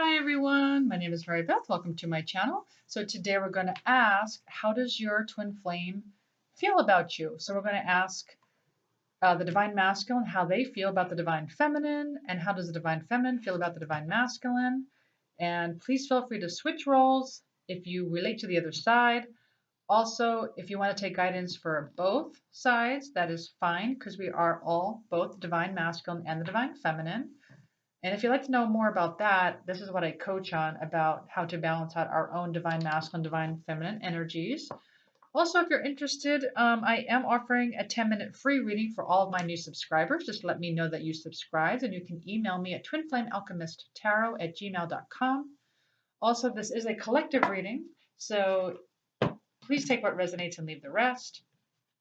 Hi everyone, my name is Mary Beth. Welcome to my channel. So today we're going to ask, how does your twin flame feel about you? So we're going to ask the divine masculine how they feel about the divine feminine, and how does the divine feminine feel about the divine masculine. And please feel free to switch roles if you relate to the other side. Also, if you want to take guidance for both sides, that is fine, because we are all both the divine masculine and the divine feminine. And if you'd like to know more about that, this is what I coach on about how to balance out our own divine masculine, divine feminine energies. Also, if you're interested, I am offering a 10-minute free reading for all of my new subscribers. Just let me know that you subscribed, and you can email me at twinflamealchemisttarot@gmail.com. Also, this is a collective reading, so please take what resonates and leave the rest.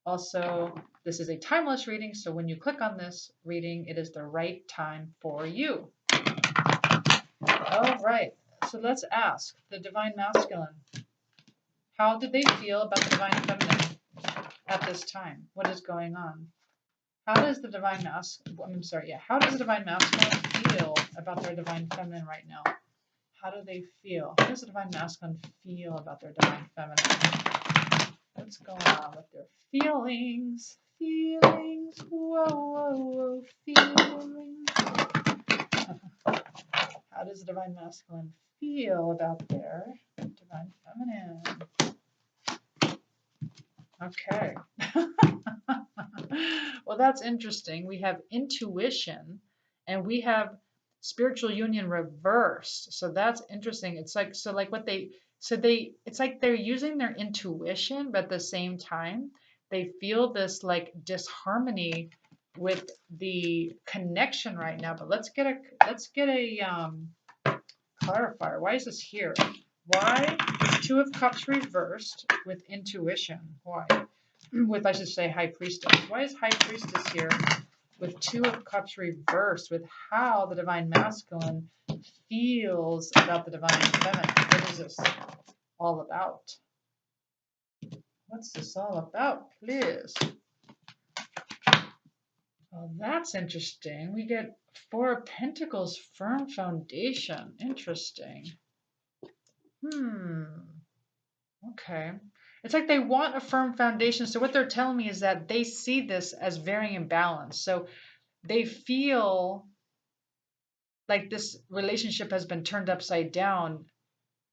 Also, this is a timeless reading, so when you click on this reading, it is the right time for you. All right, so let's ask the divine masculine. How did they feel about the divine feminine at this time? What is going on? How does the divine masculine feel about their divine feminine right now? How do they feel? How does the divine masculine feel about their divine feminine? What's going on with their feelings? Feelings, whoa, whoa, whoa, feelings. How does the divine masculine feel about their divine feminine? Okay. Well, that's interesting. We have intuition and we have spiritual union reversed. So that's interesting. It's like, it's like they're using their intuition, but at the same time, they feel this like disharmony with the connection right now. But let's get a clarifier. Why is this here? Why is Two of Cups reversed with intuition? Why? With, I should say, High Priestess. Why is High Priestess here with Two of Cups reversed with how the divine masculine feels about the divine feminine? What is this all about? What's this all about, please? Well, that's interesting. We get Four of Pentacles, firm foundation. Interesting. Okay. It's like they want a firm foundation. So what they're telling me is that they see this as very imbalanced. So they feel like this relationship has been turned upside down,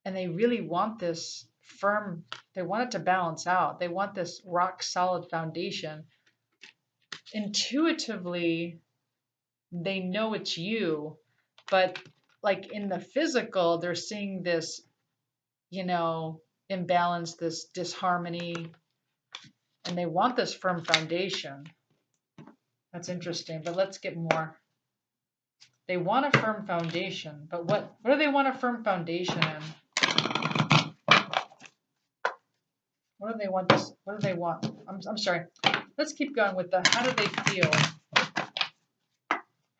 and they really want this firm, they want it to balance out. They want this rock solid foundation. Intuitively, they know it's you, but like in the physical, they're seeing this, imbalance, this disharmony, and they want this firm foundation. That's interesting, but let's get more. They want a firm foundation, but what do they want a firm foundation in? What do they want this? What do they want? I'm sorry. Let's keep going with the how do they feel?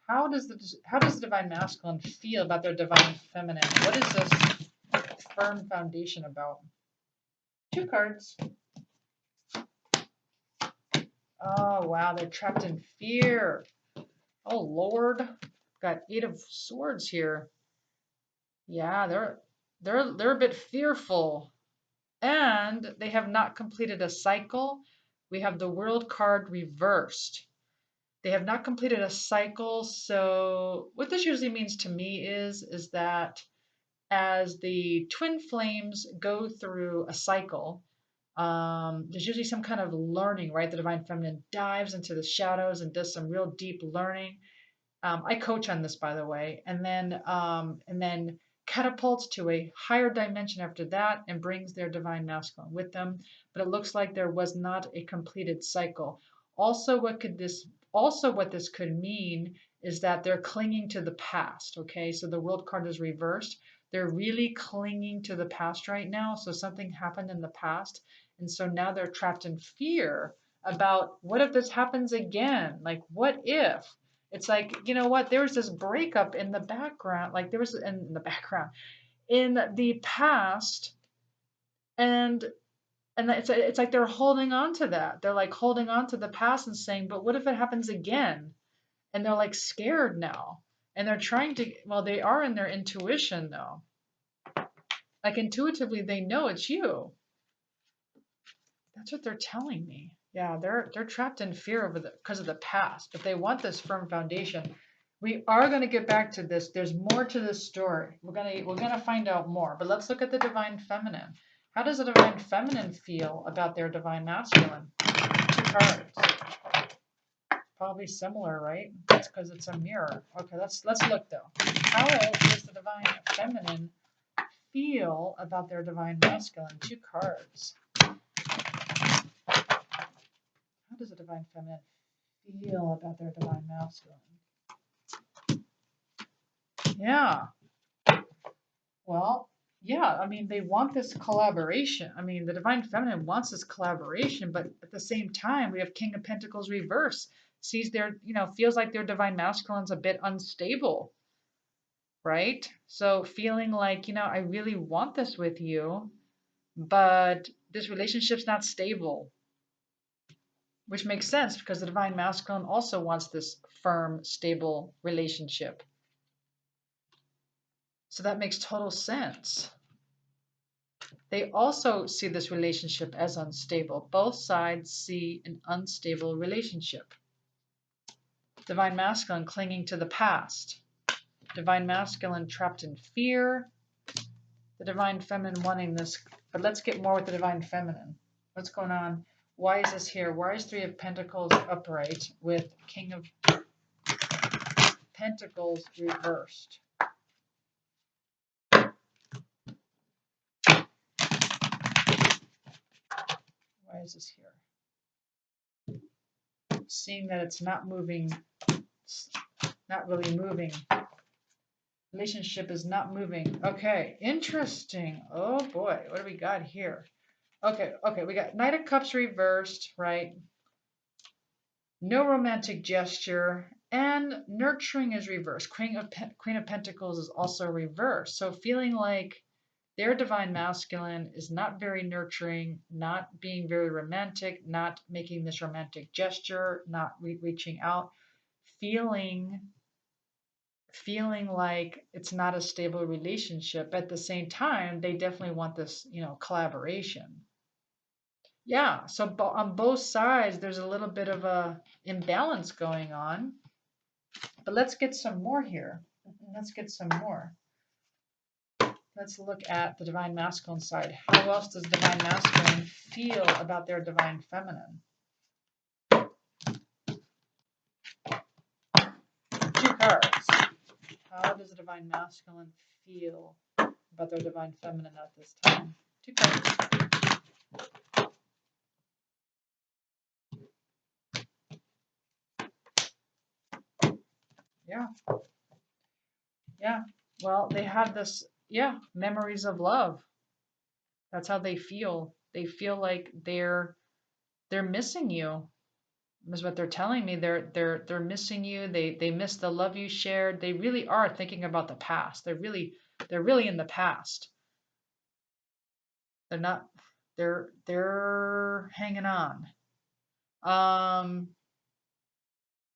How does the divine masculine feel about their divine feminine? What is this firm foundation about? Two cards. Oh wow, they're trapped in fear. Oh Lord, got Eight of Swords here. Yeah, they're a bit fearful, and they have not completed a cycle. We have the World card reversed. They have not completed a cycle. So what this usually means to me is that as the twin flames go through a cycle, there's usually some kind of learning, right? The divine feminine dives into the shadows and does some real deep learning. I coach on this, by the way, and then catapults to a higher dimension after that and brings their divine masculine with them. But it looks like there was not a completed cycle. Also, what this could mean is that they're clinging to the past. Okay, so the World card is reversed. They're really clinging to the past right now. So something happened in the past, and so now they're trapped in fear about what if this happens again? Like, what if? It's like, you know what? There was this breakup in the background, like there was in the past, and it's like they're holding on to that. They're like holding on to the past and saying, but what if it happens again? And they're like scared now. And they're trying to, well, they are in their intuition though. Like intuitively, they know it's you. That's what they're telling me. Yeah, they're trapped in fear over because of the past, but they want this firm foundation. We are going to get back to this. There's more to this story. We're gonna find out more. But let's look at the divine feminine. How does the divine feminine feel about their divine masculine? Two cards. Probably similar, right? That's because it's a mirror. Okay, let's look though. How does the divine feminine feel about their divine masculine? Two cards. How does the divine feminine feel about their divine masculine? Yeah. Well, yeah, I mean, they want this collaboration. I mean, the divine feminine wants this collaboration, but at the same time, we have King of Pentacles reverse. Sees their, feels like their divine masculine's a bit unstable, right? So feeling like, I really want this with you, but this relationship's not stable, which makes sense because the divine masculine also wants this firm, stable relationship. So that makes total sense. They also see this relationship as unstable. Both sides see an unstable relationship. Divine masculine clinging to the past. Divine masculine trapped in fear. The divine feminine wanting this. But let's get more with the divine feminine. What's going on? Why is this here? Why is Three of Pentacles upright with King of Pentacles reversed? Why is this here? Seeing that it's not moving, not really moving. Relationship is not moving. Okay, interesting. Oh boy, what do we got here? Okay, we got Knight of Cups reversed, right? No romantic gesture, and nurturing is reversed. Queen of Pentacles is also reversed. So feeling like their divine masculine is not very nurturing, not being very romantic, not making this romantic gesture, not reaching out, feeling like it's not a stable relationship. At the same time, they definitely want this, collaboration. Yeah, so on both sides, there's a little bit of a imbalance going on. But let's get some more here. Let's get some more. Let's look at the divine masculine side. How else does divine masculine feel about their divine feminine? Two cards. How does the divine masculine feel about their divine feminine at this time? Two cards. Yeah. Yeah. Well, they have this, memories of love. That's how they feel. They feel like they're missing you. Is what they're telling me. They're missing you. They miss the love you shared. They really are thinking about the past. They're really in the past. They're not. They're hanging on.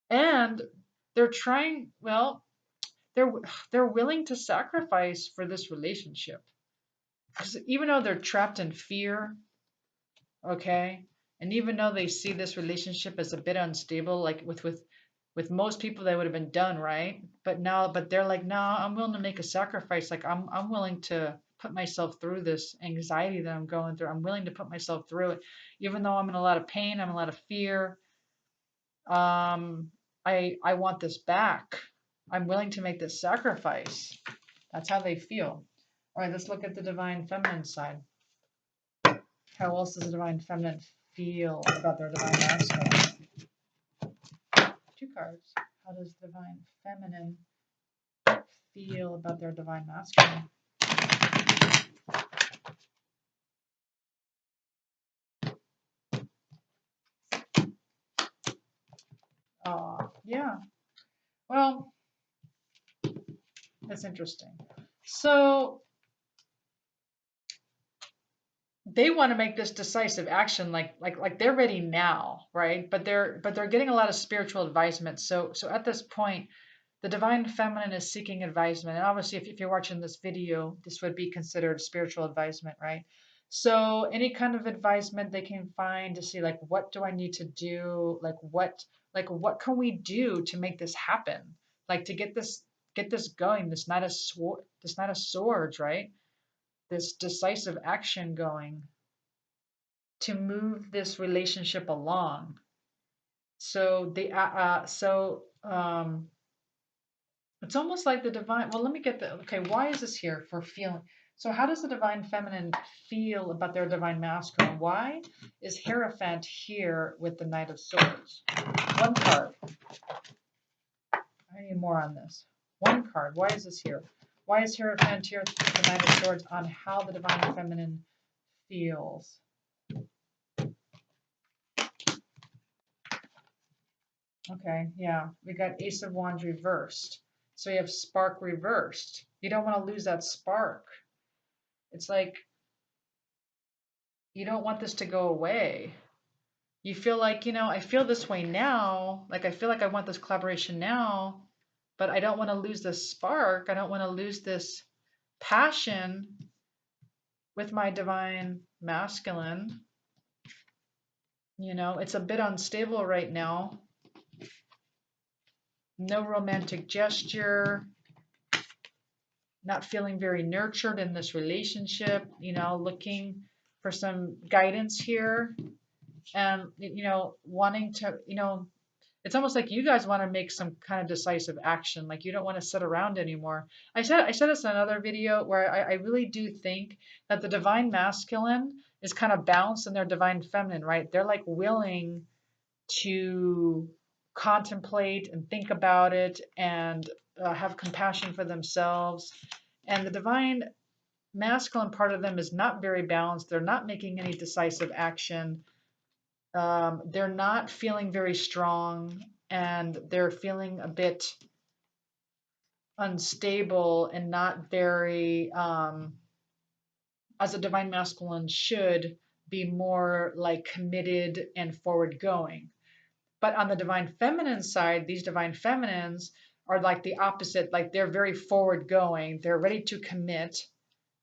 And they're trying. Well, they're willing to sacrifice for this relationship. Because even though they're trapped in fear, okay, and even though they see this relationship as a bit unstable, like with most people that would have been done, right? But they're like, no, I'm willing to make a sacrifice. Like I'm willing to put myself through this anxiety that I'm going through. I'm willing to put myself through it, even though I'm in a lot of pain, I'm in a lot of fear. I want this back. I'm willing to make this sacrifice. That's how they feel. All right, let's look at the divine feminine side. How else does the divine feminine feel about their divine masculine? Two cards. How does the divine feminine feel about their divine masculine? Yeah. Well, that's interesting. So they want to make this decisive action, like they're ready now, right? But they're getting a lot of spiritual advisement. So at this point, The divine feminine is seeking advisement. And obviously, if you're watching this video, this would be considered spiritual advisement, right? So any kind of advisement they can find to see like, what do I need to do? Like what can we do to make this happen? Like to get this going, this Knight of Swords, right? This decisive action going to move this relationship along. So it's almost like the divine. Well, let me get the. Okay, why is this here for feeling? So, how does the divine feminine feel about their divine masculine? Why is Hierophant here with the Knight of Swords? One card. I need more on this. One card. Why is this here? Why is Hierophant here with the Knight of Swords on how the divine feminine feels? Okay, yeah, we got Ace of Wands reversed. So you have spark reversed. You don't want to lose that spark. It's like you don't want this to go away. You feel like, I feel this way now. Like I feel like I want this collaboration now, but I don't want to lose this spark. I don't want to lose this passion with my divine masculine. It's a bit unstable right now. No romantic gesture. Not feeling very nurtured in this relationship, looking for some guidance here and, wanting to, it's almost like you guys want to make some kind of decisive action. Like you don't want to sit around anymore. I said this in another video where I really do think that the divine masculine is kind of balanced in their divine feminine, right? They're like willing to contemplate and think about it and have compassion for themselves. And the divine masculine part of them is not very balanced. They're not making any decisive action. They're not feeling very strong, and they're feeling a bit unstable and not very, as a divine masculine should be more like committed and forward going. But on the divine feminine side, these divine feminines are like the opposite. Like they're very forward going. They're ready to commit,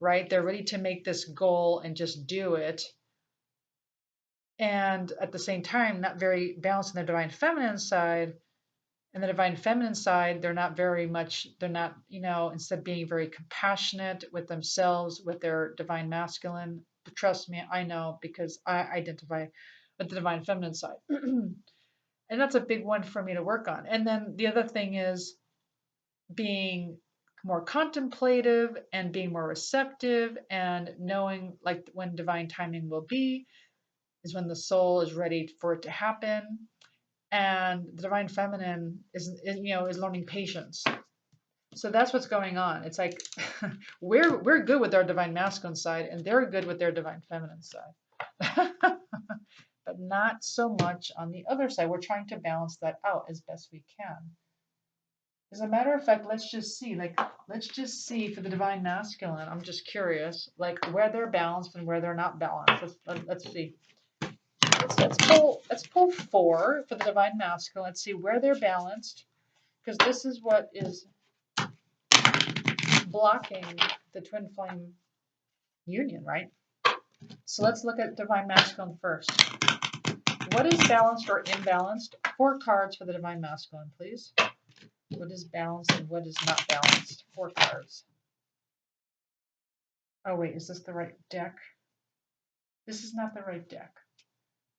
right? They're ready to make this goal and just do it. And at the same time, not very balanced in the divine feminine side. And the divine feminine side, they're not, instead of being very compassionate with themselves, with their divine masculine. But trust me, I know because I identify with the divine feminine side. And that's a big one for me to work on. And then the other thing is being more contemplative and being more receptive and knowing like when divine timing will be is when the soul is ready for it to happen. And the divine feminine is learning patience. So that's what's going on. It's like we're good with our divine masculine side and they're good with their divine feminine side. But not so much on the other side. We're trying to balance that out as best we can. As a matter of fact, let's just see for the divine masculine. I'm just curious, like where they're balanced and where they're not balanced. Let's see. Let's pull 4 for the divine masculine. Let's see where they're balanced, because this is what is blocking the twin flame union, right? So let's look at divine masculine first. What is balanced or imbalanced? 4 cards for the divine masculine, please. What is balanced and what is not balanced? 4 cards. Oh, wait, is this the right deck? This is not the right deck.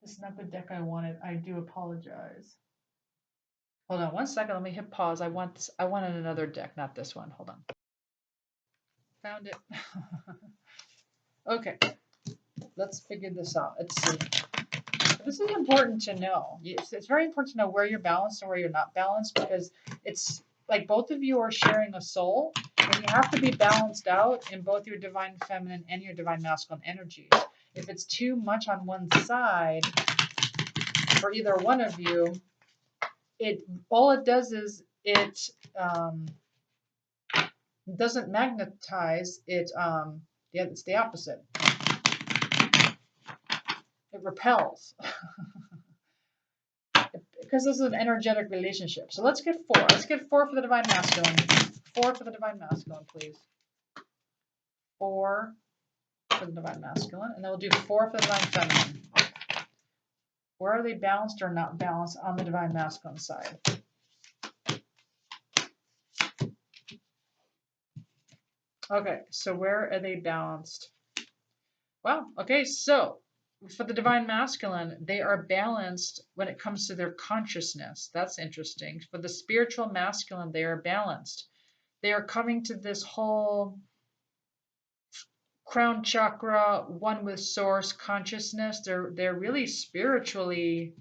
This is not the deck I wanted. I do apologize. Hold on one second. Let me hit pause. I wanted another deck, not this one. Hold on. Found it. Okay. Let's figure this out. Let's see. This is important to know. It's very important to know where you're balanced and where you're not balanced, because it's like both of you are sharing a soul, and you have to be balanced out in both your divine feminine and your divine masculine energies. If it's too much on one side for either one of you, all it does is it doesn't magnetize. It's the opposite. It repels. It because this is an energetic relationship. So let's get 4. Let's get 4 for the divine masculine. 4 for the divine masculine, please. 4 for the divine masculine, and then we'll do 4 for the divine feminine. Where are they balanced or not balanced on the divine masculine side? Okay, so where are they balanced? Well, okay, so for the divine masculine, they are balanced when it comes to their consciousness. That's interesting. For the spiritual masculine, they are balanced. They are coming to this whole crown chakra, one with source consciousness. They're really spiritually,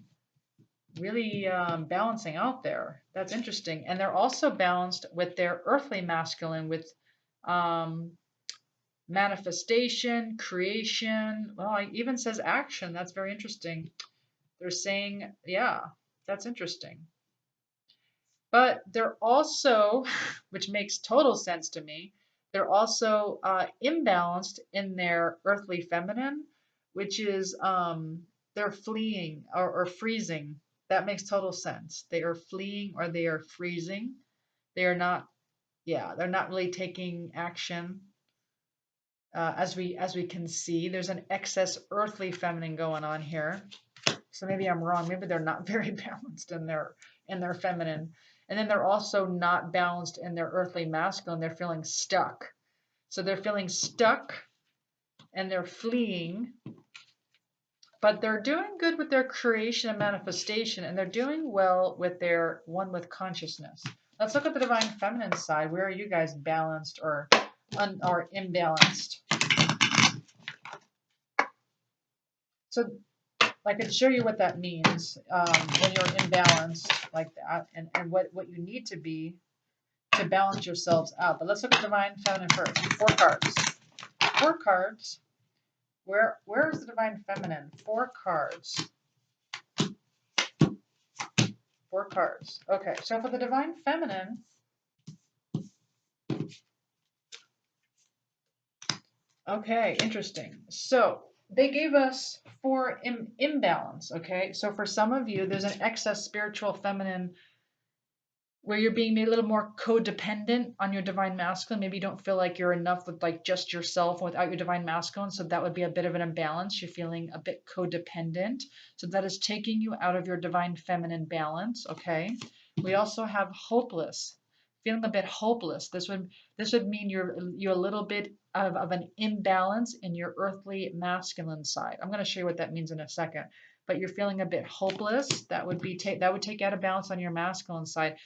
really balancing out there. That's interesting. And they're also balanced with their earthly masculine, with manifestation, creation. Well, it even says action. That's very interesting. They're saying, yeah, that's interesting. But they're also, which makes total sense to me, they're also imbalanced in their earthly feminine, which is they're fleeing or freezing. That makes total sense. They are fleeing or they are freezing. They are not, yeah, they're not really taking action. As we can see, there's an excess earthly feminine going on here. So maybe I'm wrong. Maybe they're not very balanced in their feminine. And then they're also not balanced in their earthly masculine. They're feeling stuck. So they're feeling stuck and they're fleeing, but they're doing good with their creation and manifestation, and they're doing well with their one with consciousness. Let's look at the divine feminine side. Where are you guys balanced or imbalanced? So I could show you what that means when you're imbalanced like that, and what you need to be to balance yourselves out. But let's look at divine feminine first. 4 cards. 4 cards. Where is the divine feminine? 4 cards. 4 cards. Okay, so for the divine feminine, okay, interesting. So they gave us 4 imbalance. Okay, so for some of you, there's an excess spiritual feminine where you're being made a little more codependent on your divine masculine. Maybe you don't feel like you're enough with like just yourself without your divine masculine. So that would be a bit of an imbalance. You're feeling a bit codependent. So that is taking you out of your divine feminine balance. Okay. We also have hopeless, feeling a bit hopeless. This would mean you're a little bit of an imbalance in your earthly masculine side. I'm going to show you what that means in a second. But you're feeling a bit hopeless. That would take out of balance on your masculine side.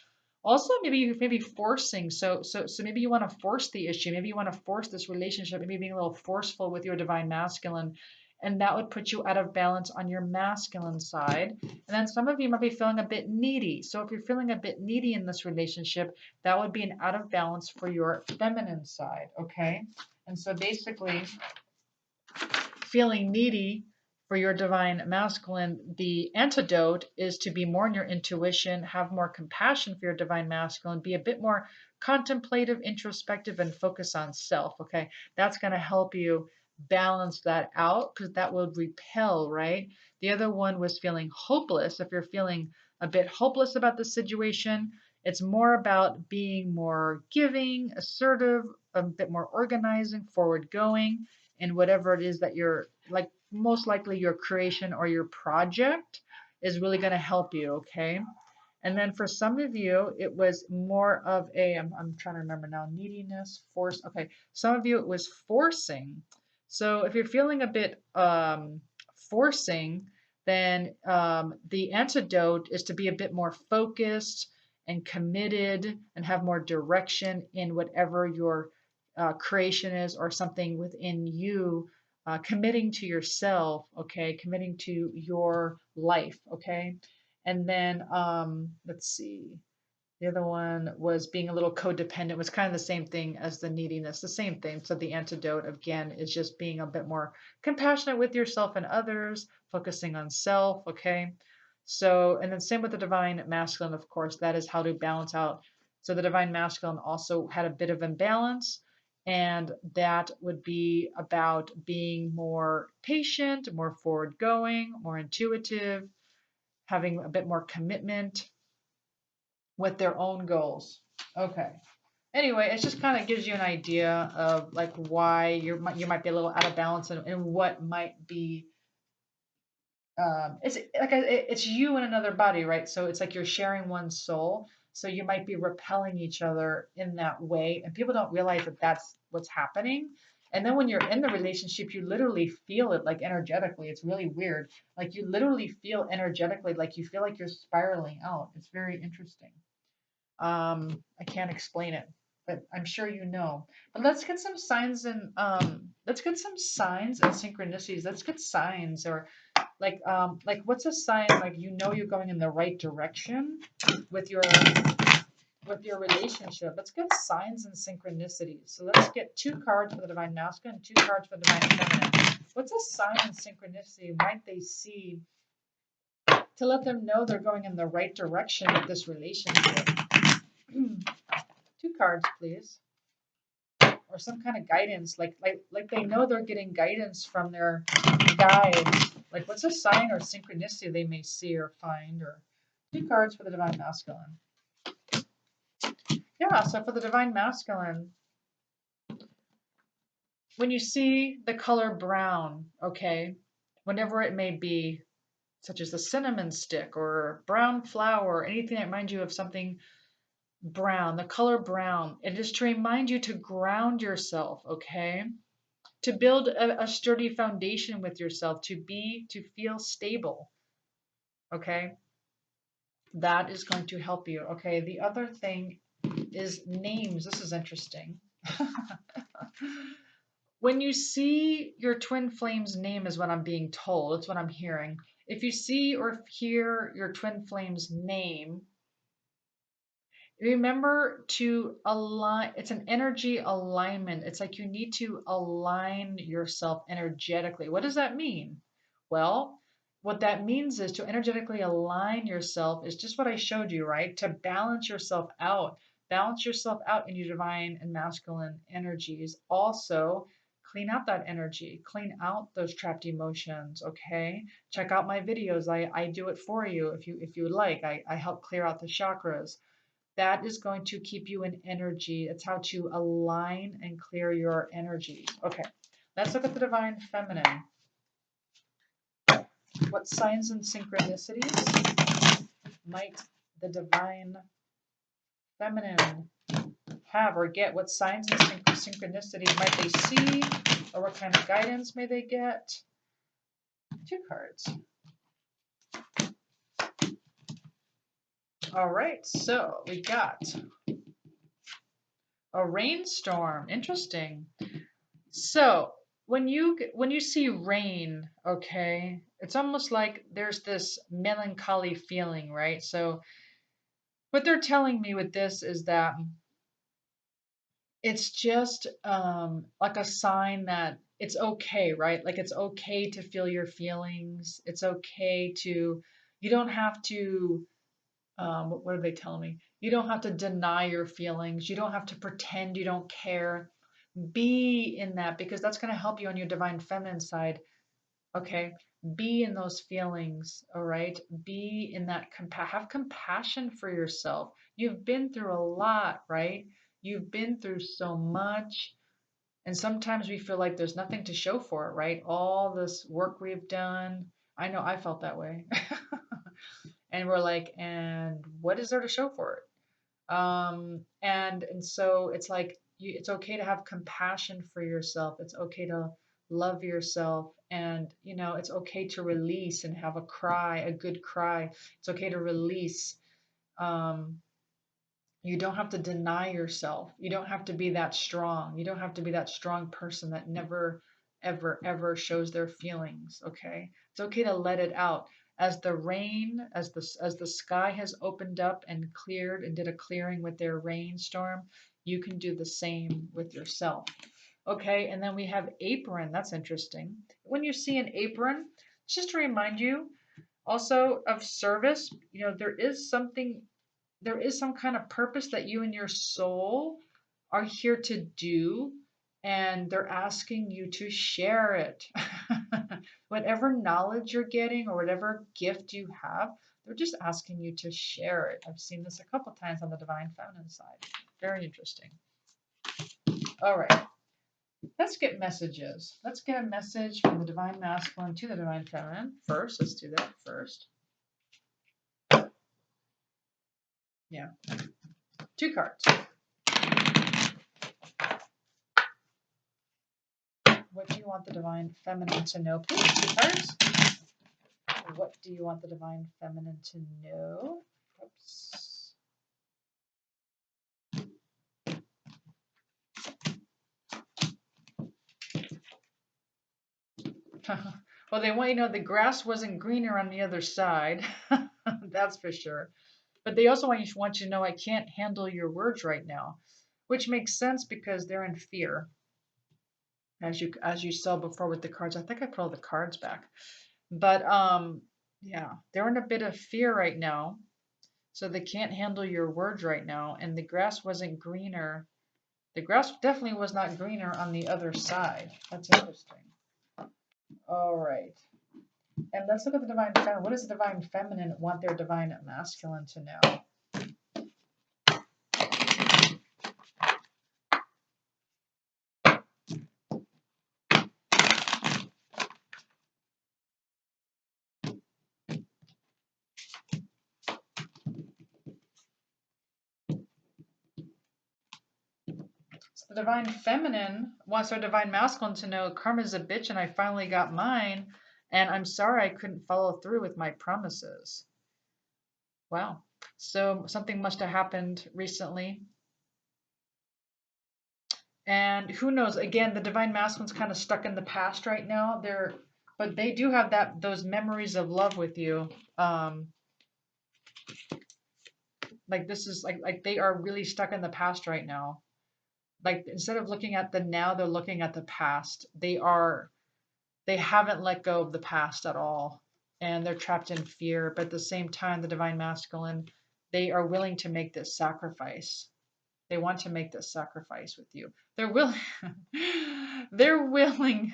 Also, maybe forcing. So maybe you want to force the issue. Maybe you want to force this relationship. Maybe being a little forceful with your divine masculine, and that would put you out of balance on your masculine side. And then some of you might be feeling a bit needy. So if you're feeling a bit needy in this relationship, that would be an out of balance for your feminine side. Okay, and so basically, feeling needy for your divine masculine, the antidote is to be more in your intuition, have more compassion for your divine masculine, be a bit more contemplative, introspective, and focus on self. Okay, that's going to help you balance that out because that will repel, right? The other one was feeling hopeless. If you're feeling a bit hopeless about the situation, it's more about being more giving, assertive, a bit more organizing, forward going, and whatever it is that you're like, most likely your creation or your project is really going to help you. Okay. And then for some of you, it was more of I'm trying to remember now, neediness, force. Okay. Some of you, it was forcing. So if you're feeling a bit forcing, then the antidote is to be a bit more focused and committed and have more direction in whatever your creation is or something within you, committing to yourself, okay, committing to your life, okay. And then let's see, the other one was being a little codependent. It was kind of the same thing as the neediness, the same thing. So the antidote again is just being a bit more compassionate with yourself and others, focusing on self, okay. So, and then same with the divine masculine, of course, that is how to balance out. So the divine masculine also had a bit of imbalance, and that would be about being more patient, more forward going, more intuitive, having a bit more commitment with their own goals. Okay. Anyway, it just kind of gives you an idea of like why you might be a little out of balance and what might be it's like it's you in another body, right? So it's like you're sharing one soul. So you might be repelling each other in that way, and people don't realize that that's what's happening. And then when you're in the relationship, you literally feel it like energetically. It's really weird. Like you literally feel energetically, like you feel like you're spiraling out. It's very interesting. I can't explain it, but I'm sure you know. But let's get some signs and let's get some signs and synchronicities. Let's get signs or like what's a sign like you know you're going in the right direction with your relationship. Let's get signs and synchronicities. So let's get 2 cards for the divine masculine and 2 cards for the divine feminine. What's a sign and synchronicity might they see to let them know they're going in the right direction with this relationship? 2 cards, please. Or some kind of guidance, like they know they're getting guidance from their guides. Like what's a sign or synchronicity they may see or find? Or 2 cards for the divine masculine. Yeah, so for the divine masculine, when you see the color brown, okay, whenever it may be, such as the cinnamon stick or brown flour, or anything that reminds you of something brown, the color brown, it is to remind you to ground yourself, okay? To build a sturdy foundation with yourself, to feel stable, okay? That is going to help you, okay? The other thing is names. This is interesting. When you see your twin flame's name is what I'm being told. It's what I'm hearing. If you see or hear your twin flame's name, remember to align. It's an energy alignment. It's like you need to align yourself energetically. What does that mean? Well, what that means is to energetically align yourself is just what I showed you, right? To balance yourself out. Balance yourself out in your divine and masculine energies. Also, clean out that energy. Clean out those trapped emotions, okay? Check out my videos. I do it for you if you would like. I help clear out the chakras. That is going to keep you in energy. It's how to align and clear your energy. Okay, let's look at the divine feminine. What signs and synchronicities might the divine feminine have or get? What signs and synchronicities might they see? Or what kind of guidance may they get? 2 cards. All right, so we got a rainstorm. Interesting. So when you see rain, okay, it's almost like there's this melancholy feeling, right? So what they're telling me with this is that it's just like a sign that it's okay, right? Like it's okay to feel your feelings. It's okay to, you don't have to, what are they telling me? You don't have to deny your feelings. You don't have to pretend you don't care. Be in that because that's going to help you on your divine feminine side. Okay. Be in those feelings. All right. Be in that have compassion for yourself. You've been through a lot, right? You've been through so much. And sometimes we feel like there's nothing to show for it, right? All this work we've done. I know I felt that way. And we're like, and what is there to show for it? And so it's like it's okay to have compassion for yourself. It's okay to love yourself, and it's okay to release and have a cry, a good cry. It's okay to release. Um, you don't have to deny yourself. You don't have to be that strong. You don't have to be that strong person that never, ever, ever shows their feelings. Okay. It's okay to let it out. As the rain, as the sky has opened up and cleared and did a clearing with their rainstorm, you can do the same with yourself. Okay, and then we have apron. That's interesting. When you see an apron, it's just to remind you also of service. There is some kind of purpose that you and your soul are here to do, and they're asking you to share it. Whatever knowledge you're getting or whatever gift you have, They're just asking you to share it. I've seen this a couple times on the divine feminine side. Very interesting. All right. Let's get messages. Let's get a message from the divine masculine to the divine feminine. First, let's do that first. Yeah. 2 cards. What do you want the divine feminine to know, please? 2 cards. What do you want the divine feminine to know? Oops. Well, they want you to know the grass wasn't greener on the other side. That's for sure. But they also want you to know I can't handle your words right now, which makes sense because they're in fear. As you saw before with the cards, I think I put all the cards back. But yeah, they're in a bit of fear right now. So they can't handle your words right now. And the grass wasn't greener. The grass definitely was not greener on the other side. That's interesting. All right. And let's look at the divine feminine. What does the divine feminine want their divine masculine to know? So the divine feminine wants their divine masculine to know karma's a bitch and I finally got mine. And I'm sorry I couldn't follow through with my promises. Wow. So something must have happened recently. And who knows, again, the divine masculine's kind of stuck in the past right now. But they do have those memories of love with you. Like this is like they are really stuck in the past right now. Like instead of looking at the now, they're looking at the past. They haven't let go of the past at all. And they're trapped in fear. But at the same time, the divine masculine, they are willing to make this sacrifice. They want to make this sacrifice with you. They're willing. They're willing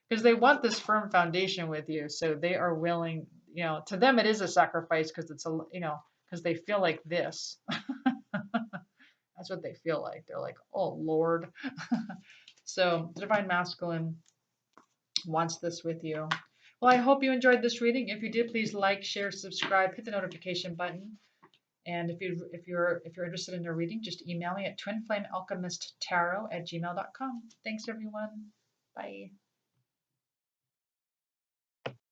because they want this firm foundation with you. So they are willing, to them it is a sacrifice because because they feel like this. That's what they feel like. They're like, oh Lord. So the divine masculine wants this with you. Well, I hope you enjoyed this reading. If you did, please like, share, subscribe, hit the notification button. And if you're interested in a reading, just email me at twinflamealchemisttarot@gmail.com. Thanks everyone. Bye.